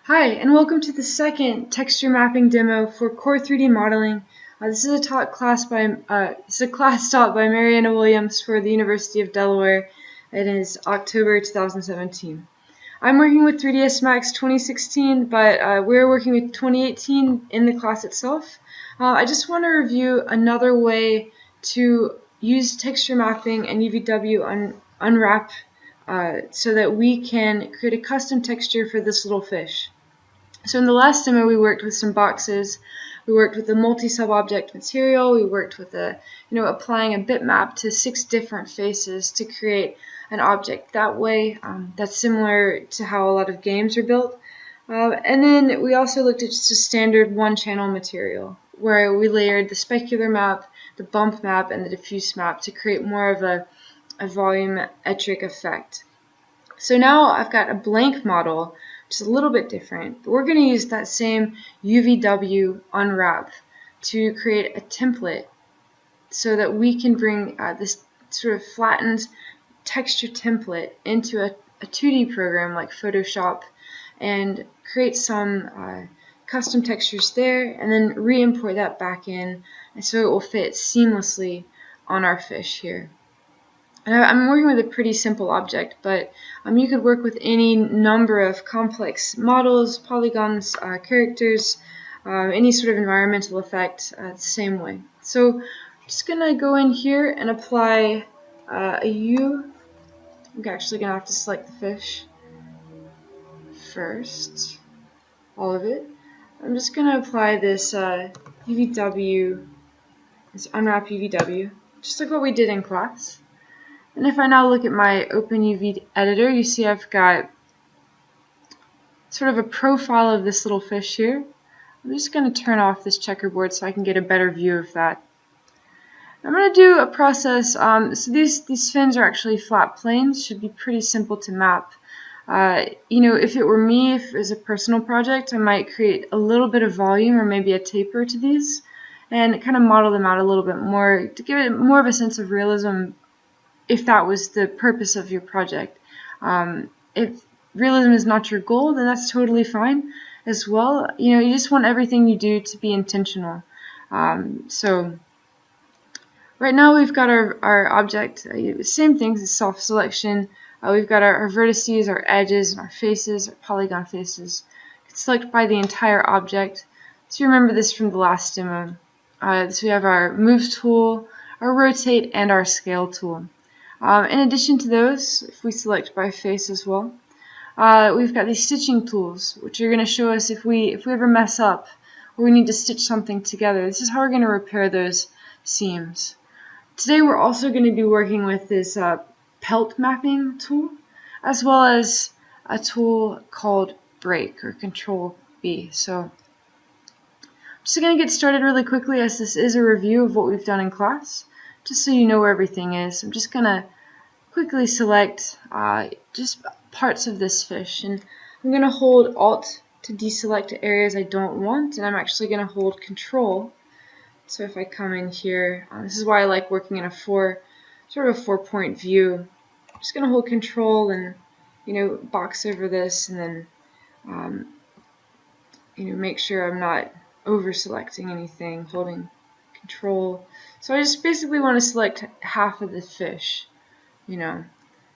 Hi, and welcome to the second texture mapping demo for Core 3D modeling. This is a class taught by Mariana Williams for the University of Delaware. It is October 2017. I'm working with 3ds Max 2016, but we're working with 2018 in the class itself. I just want to review another way to use texture mapping and UVW unwrap so that we can create a custom texture for this little fish. So in the last demo, we worked with some boxes. We worked with the multi-sub-object material. We worked with applying a bitmap to 6 different faces to create an object that way. That's similar to how a lot of games are built. And then we also looked at just a standard one-channel material where we layered the specular map, the bump map, and the diffuse map to create more of a volumetric effect. So now I've got a blank model, which is a little bit different, but we're going to use that same UVW unwrap to create a template so that we can bring this sort of flattened texture template into a 2D program like Photoshop and create some custom textures there and then re-import that back in, and so it will fit seamlessly on our fish here. I'm working with a pretty simple object, but you could work with any number of complex models, polygons, characters, any sort of environmental effect the same way. So I'm just going to go in here and apply a U. I'm actually going to have to select the fish first, all of it. I'm just going to apply this UVW, this unwrap UVW, just like what we did in class. And if I now look at my OpenUV editor, you see I've got sort of a profile of this little fish here. I'm just going to turn off this checkerboard so I can get a better view of that. I'm going to do a process, so these fins are actually flat planes, should be pretty simple to map. If it were me, if it was a personal project, I might create a little bit of volume or maybe a taper to these and kind of model them out a little bit more to give it more of a sense of realism if that was the purpose of your project. If realism is not your goal, then that's totally fine as well. You just want everything you do to be intentional. So right now we've got our object, same things as self-selection. We've got our vertices, our edges, and our faces, our polygon faces. You can select by the entire object. So you remember this from the last demo. So we have our move tool, our rotate, and our scale tool. In addition to those, if we select by face as well, we've got these stitching tools, which are going to show us if we ever mess up or we need to stitch something together. This is how we're going to repair those seams. Today we're also going to be working with this pelt mapping tool, as well as a tool called break or Control B. So I'm just going to get started really quickly, as this is a review of what we've done in class. Just so you know where everything is, I'm just going to quickly select just parts of this fish, and I'm going to hold Alt to deselect areas I don't want, and I'm actually going to hold Control. So if I come in here, this is why I like working in a sort of a 4-point view. I'm just going to hold Control and box over this, and then make sure I'm not over selecting anything, holding Control. So I just basically want to select half of the fish.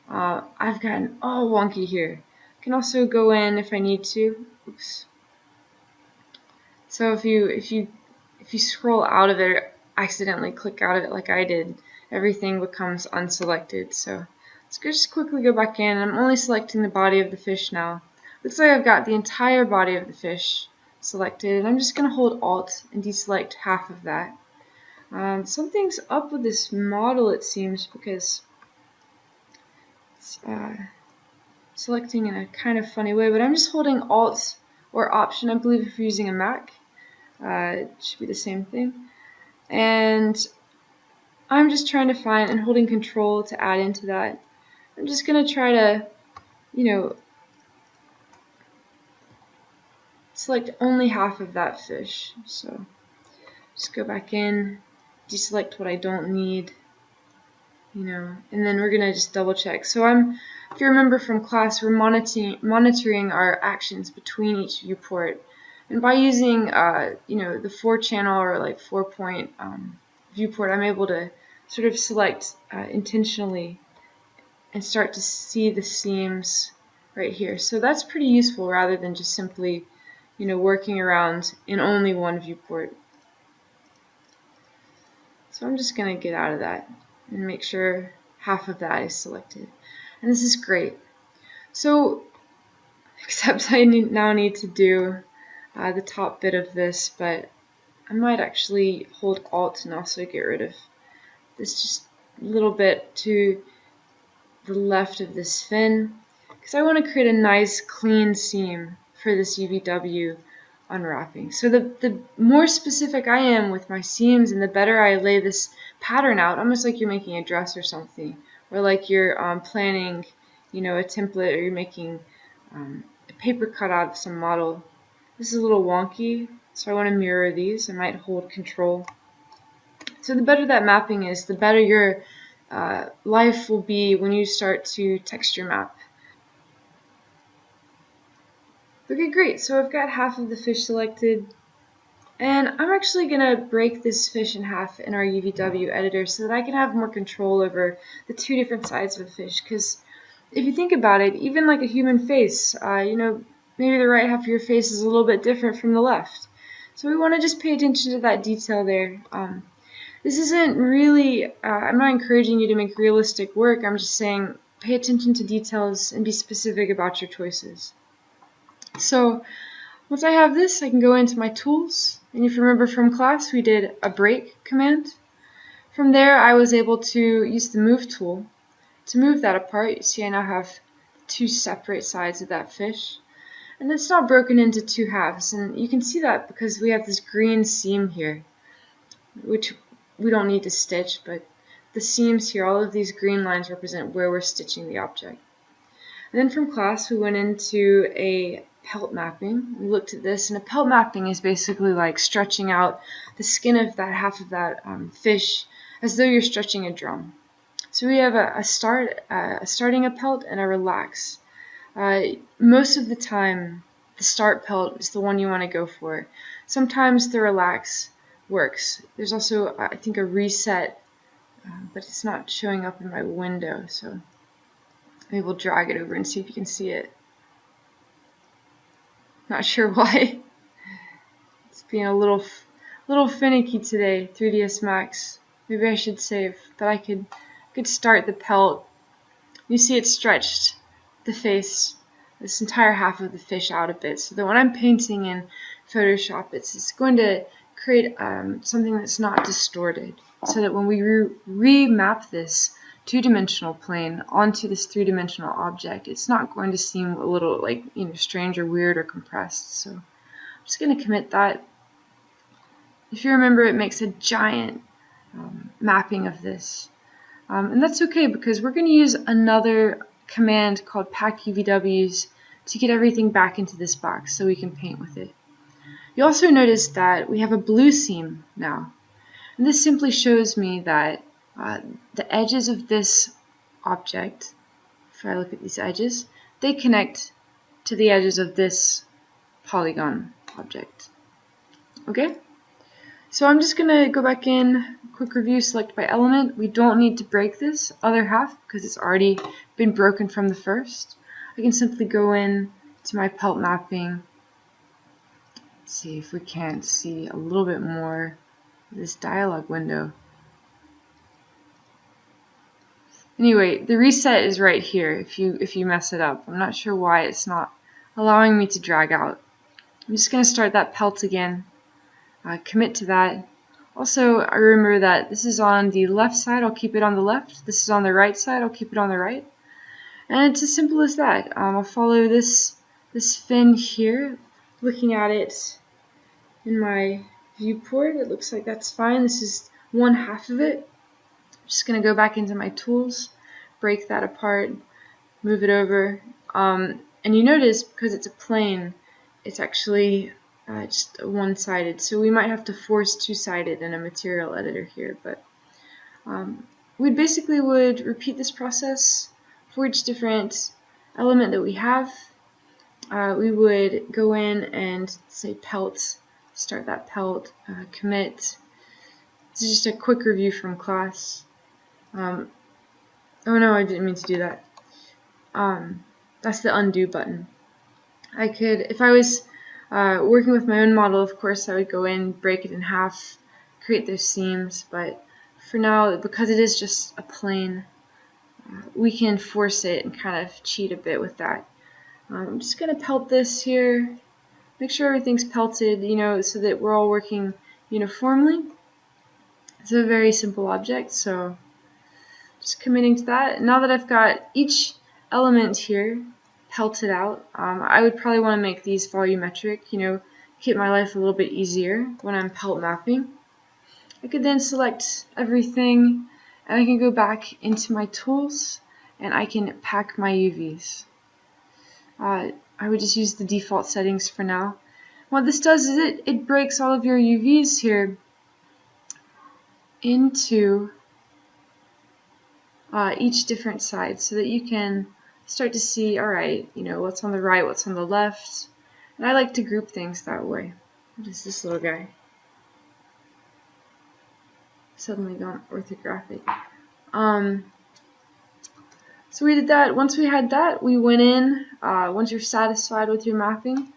I've gotten all wonky here. I can also go in if I need to. Oops. So if you scroll out of it or accidentally click out of it like I did, everything becomes unselected. So let's just quickly go back in. I'm only selecting the body of the fish now. Looks like I've got the entire body of the fish selected, and I'm just going to hold Alt and deselect half of that. Something's up with this model, it seems, because it's selecting in a kind of funny way, but I'm just holding Alt or Option, I believe, if you're using a Mac. It should be the same thing. And I'm just trying to find and holding Control to add into that. I'm just going to try to, select only half of that fish. So just go back in, deselect what I don't need, and then we're going to just double check. So I'm if you remember from class, we're monitoring our actions between each viewport. And by using the 4-channel or like 4-point viewport, I'm able to sort of select intentionally and start to see the seams right here. So that's pretty useful rather than just simply working around in only one viewport. So I'm just going to get out of that and make sure half of that is selected. And this is great. So, except I now need to do the top bit of this, but I might actually hold Alt and also get rid of this just a little bit to the left of this fin, because I want to create a nice clean seam for this UVW unwrapping. So the more specific I am with my seams and the better I lay this pattern out, almost like you're making a dress or something, or like you're planning a template, or you're making a paper cutout of some model. This is a little wonky, so I want to mirror these. I might hold Control. So the better that mapping is, the better your life will be when you start to texture map. Okay, great. So I've got half of the fish selected, and I'm actually going to break this fish in half in our UVW editor so that I can have more control over the two different sides of a fish. Because if you think about it, even like a human face, maybe the right half of your face is a little bit different from the left. So we want to just pay attention to that detail there. This isn't really, I'm not encouraging you to make realistic work. I'm just saying pay attention to details and be specific about your choices. So once I have this, I can go into my tools. And if you remember from class, we did a break command. From there, I was able to use the move tool to move that apart. You see I now have two separate sides of that fish. And it's not broken into two halves. And you can see that because we have this green seam here, which we don't need to stitch, but the seams here, all of these green lines represent where we're stitching the object. And then from class, we went into a pelt mapping. We looked at this, and a pelt mapping is basically like stretching out the skin of that half of that fish as though you're stretching a drum. So we have a starting a pelt and a relax. Most of the time, the start pelt is the one you want to go for. Sometimes the relax works. There's also, I think, a reset, but it's not showing up in my window, so maybe we'll drag it over and see if you can see it. Not sure why. It's being a little finicky today, 3ds Max. Maybe I should save, but I could start the pelt. You see it stretched the face, this entire half of the fish out a bit, so that when I'm painting in Photoshop, it's going to create something that's not distorted, so that when we remap this two-dimensional plane onto this three-dimensional object, it's not going to seem a little like strange or weird or compressed. So I'm just going to commit that. If you remember, it makes a giant mapping of this, and that's okay because we're going to use another command called pack UVWs to get everything back into this box so we can paint with it. You also notice that we have a blue seam now. And this simply shows me that the edges of this object, if I look at these edges, they connect to the edges of this polygon object. Okay? So I'm just going to go back in, quick review, select by element. We don't need to break this other half because it's already been broken from the first. I can simply go in to my pelt mapping. See if we can't see a little bit more of this dialog window. Anyway, the reset is right here if you mess it up. I'm not sure why it's not allowing me to drag out. I'm just going to start that pelt again, commit to that. Also, I remember that this is on the left side, I'll keep it on the left. This is on the right side, I'll keep it on the right. And it's as simple as that. I'll follow this fin here, looking at it in my viewport. It looks like that's fine. This is one half of it. I'm just going to go back into my tools, break that apart, move it over. And you notice, because it's a plane, it's actually just one-sided. So we might have to force two-sided in a material editor here. But we basically would repeat this process for each different element that we have, we would go in and say pelt, start that pelt, commit. This is just a quick review from class. Oh no, I didn't mean to do that. That's the undo button. I could, if I was working with my own model, of course I would go in, break it in half, create those seams, but for now, because it is just a plane, we can force it and kind of cheat a bit with that. I'm just going to pelt this here, make sure everything's pelted, so that we're all working uniformly. It's a very simple object, so just committing to that. Now that I've got each element here pelted out, I would probably want to make these volumetric, keep my life a little bit easier when I'm pelt mapping. I could then select everything, and I can go back into my tools, and I can pack my UVs. I would just use the default settings for now. What this does is it breaks all of your UVs here into each different side, so that you can start to see, alright, what's on the right, what's on the left. And I like to group things that way. What is this little guy? Suddenly gone orthographic. So we did that. Once we had that, we went in, once you're satisfied with your mapping,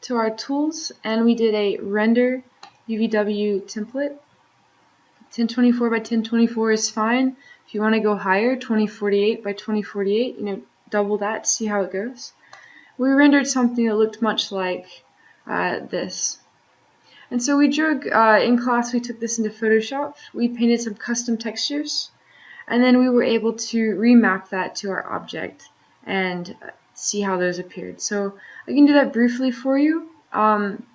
to our tools, and we did a render UVW template. 1024 by 1024 is fine. If you want to go higher, 2048 by 2048, double that to see how it goes. We rendered something that looked much like this. And so we drew, in class we took this into Photoshop, we painted some custom textures, and then we were able to remap that to our object and see how those appeared. So I can do that briefly for you. I'm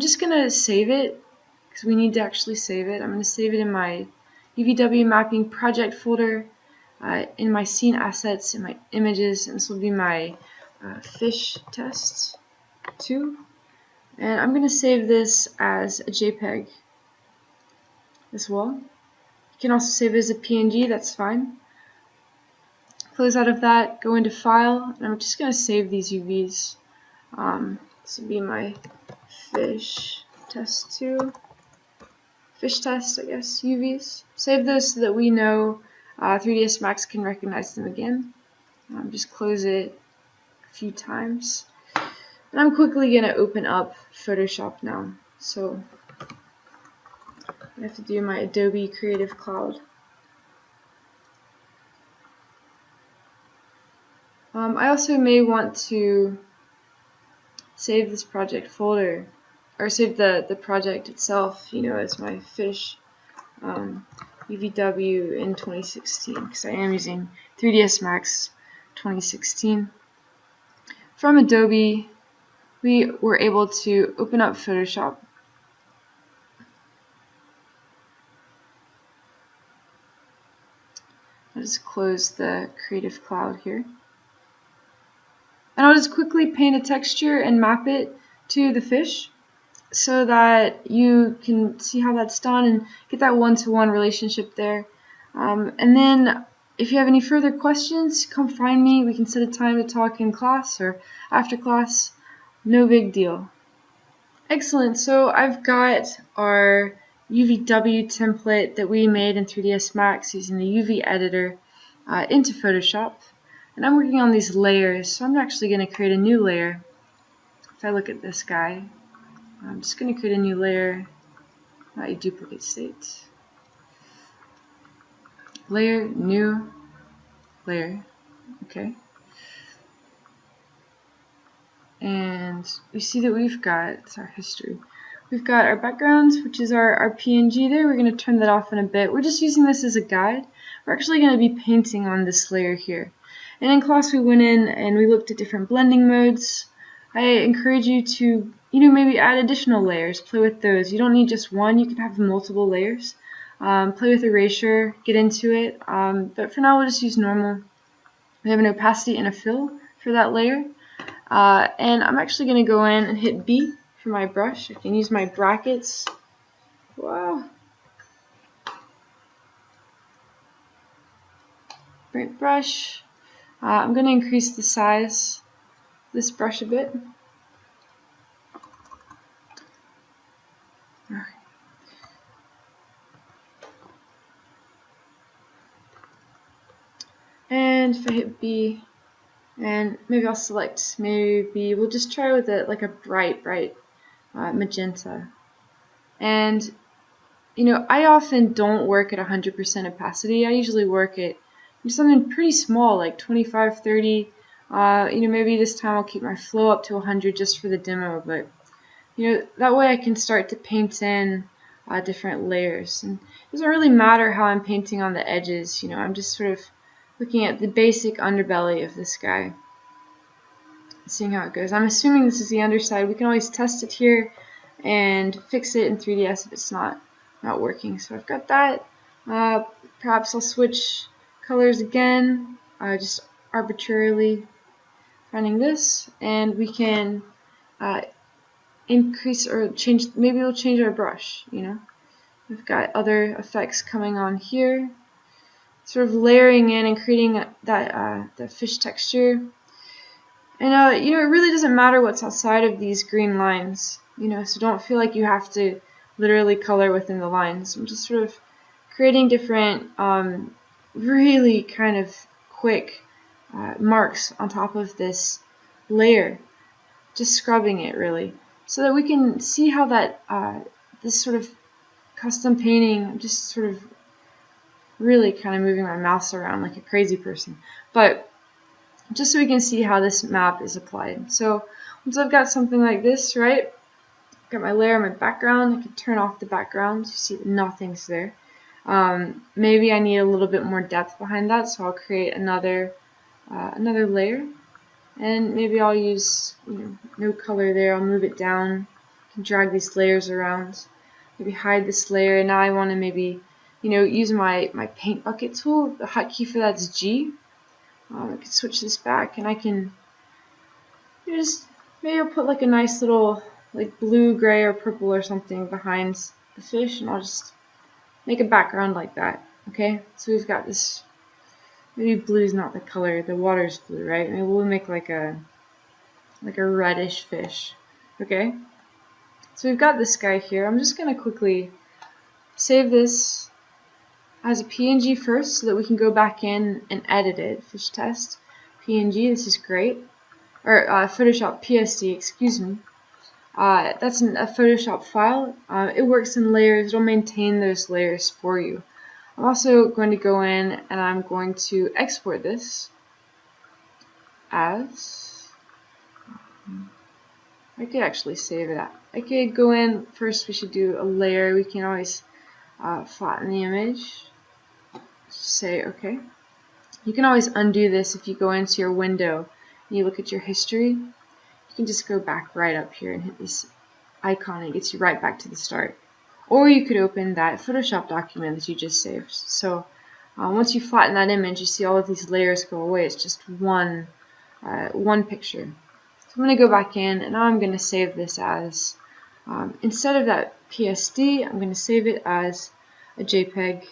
just going to save it, because we need to actually save it. I'm going to save it in my UVW Mapping project folder, in my scene assets, in my images, and this will be my fish test 2. And I'm going to save this as a JPEG as well. You can also save it as a PNG, that's fine. Close out of that, go into File, and I'm just going to save these UVs. This will be my fish test 2. Fish test, I guess, UVs. Save those so that we know 3ds Max can recognize them again. Just close it a few times. And I'm quickly going to open up Photoshop now. So I have to do my Adobe Creative Cloud. I also may want to save this project folder, or save the project itself, as my fish UVW in 2016, because I am using 3ds Max 2016. From Adobe, we were able to open up Photoshop. I'll just close the Creative Cloud here. And I'll just quickly paint a texture and map it to the fish so that you can see how that's done and get that one-to-one relationship there. And then if you have any further questions, come find me. We can set a time to talk in class or after class. No big deal. Excellent. So I've got our UVW template that we made in 3ds Max using the UV editor into Photoshop. And I'm working on these layers, so I'm actually going to create a new layer. If I look at this guy, I'm just going to create a new layer, not a duplicate state. Layer, new, layer, okay. And we see that we've got, it's our history, we've got our backgrounds, which is our PNG there. We're going to turn that off in a bit. We're just using this as a guide. We're actually going to be painting on this layer here. And in class we went in and we looked at different blending modes. I encourage you to, maybe add additional layers, play with those. You don't need just one, you can have multiple layers. Play with erasure, get into it, but for now we'll just use normal. We have an opacity and a fill for that layer. And I'm actually going to go in and hit B for my brush. I can use my brackets. Wow. Great brush. I'm going to increase the size of this brush a bit. Alright. And if I hit B, and maybe I'll select, maybe we'll just try with it like a bright magenta. And you know, I often don't work at 100% opacity. I usually work at something pretty small, like 25, 30. You know, maybe this time I'll keep my flow up to 100 just for the demo, but you know, that way I can start to paint in different layers. And it doesn't really matter how I'm painting on the edges. You know, I'm just sort of looking at the basic underbelly of this guy, seeing how it goes. I'm assuming this is the underside. We can always test it here and fix it in 3ds if it's not working. So I've got that. Perhaps I'll switch colors again, just arbitrarily finding this, and we can increase or change. Maybe we'll change our brush. You know, we've got other effects coming on here, sort of layering in and creating that fish texture. And you know, it really doesn't matter what's outside of these green lines. You know, so don't feel like you have to literally color within the lines. I'm just sort of creating different, really kind of quick marks on top of this layer, just scrubbing it really, so that we can see how that this sort of custom painting. I'm just sort of really kind of moving my mouse around like a crazy person, but just so we can see how this map is applied. So once I've got something like this, right, got my layer, my background, I can turn off the background. You see that nothing's there. Maybe I need a little bit more depth behind that, so I'll create another layer, and maybe I'll use, you know, no color there. I'll move it down. I can drag these layers around. Maybe hide this layer. And now I want to maybe, you know, use my paint bucket tool. The hotkey for that is G. I can switch this back, and I can just, maybe I'll put like a nice little like blue, gray, or purple or something behind the fish, and I'll just make a background like that. Okay, so we've got this. Maybe blue is not the color. The water's blue, right? Maybe we'll make like a reddish fish. Okay, so we've got this guy here. I'm just gonna quickly save this as a PNG first, so that we can go back in and edit it. Fish test PNG. This is great. Or Photoshop PSD. Excuse me. That's a Photoshop file. It works in layers. It'll maintain those layers for you. I'm also going to go in and I'm going to export this as, I could actually save it. I could go in, first we should do a layer. We can always flatten the image. Just say OK. You can always undo this if you go into your window and you look at your history. You can just go back right up here and hit this icon. It gets you right back to the start. Or you could open that Photoshop document that you just saved. So once you flatten that image, you see all of these layers go away. It's just one picture. So I'm going to go back in, and now I'm going to save this as, instead of that PSD, I'm going to save it as a JPEG.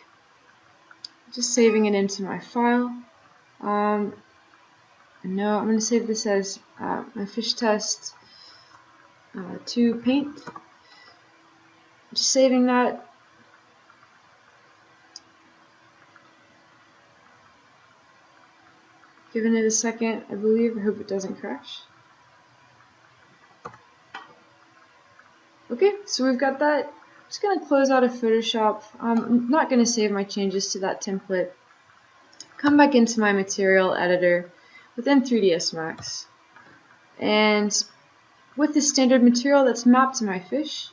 Just saving it into my file. No, I'm going to save this as my fish test to paint. Just saving that. Giving it a second, I believe. I hope it doesn't crash. Okay, so we've got that. I'm just going to close out of Photoshop. I'm not going to save my changes to that template. Come back into my material editor within 3ds Max. And with the standard material that's mapped to my fish,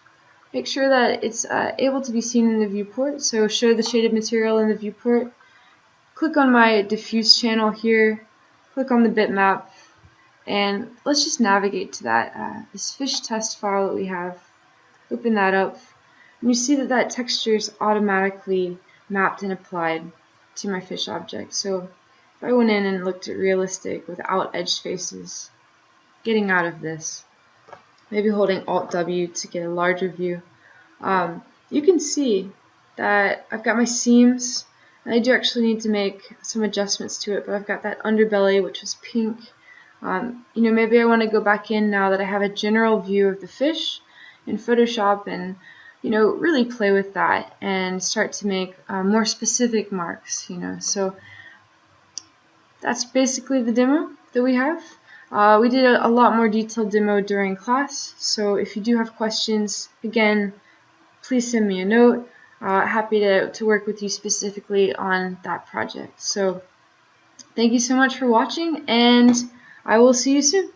make sure that it's able to be seen in the viewport. So show the shaded material in the viewport. Click on my diffuse channel here. Click on the bitmap. And let's just navigate to that this fish test file that we have. Open that up. And you see that that texture is automatically mapped and applied to my fish object. So if I went in and looked at realistic without edged faces, getting out of this, maybe holding Alt-W to get a larger view, you can see that I've got my seams, And I do actually need to make some adjustments to it, but I've got that underbelly, which was pink. Maybe I want to go back in now that I have a general view of the fish in Photoshop and, really play with that and start to make more specific marks, So that's basically the demo that we have. We did a lot more detailed demo during class, so if you do have questions, again, please send me a note. Happy to work with you specifically on that project. So thank you so much for watching, and I will see you soon.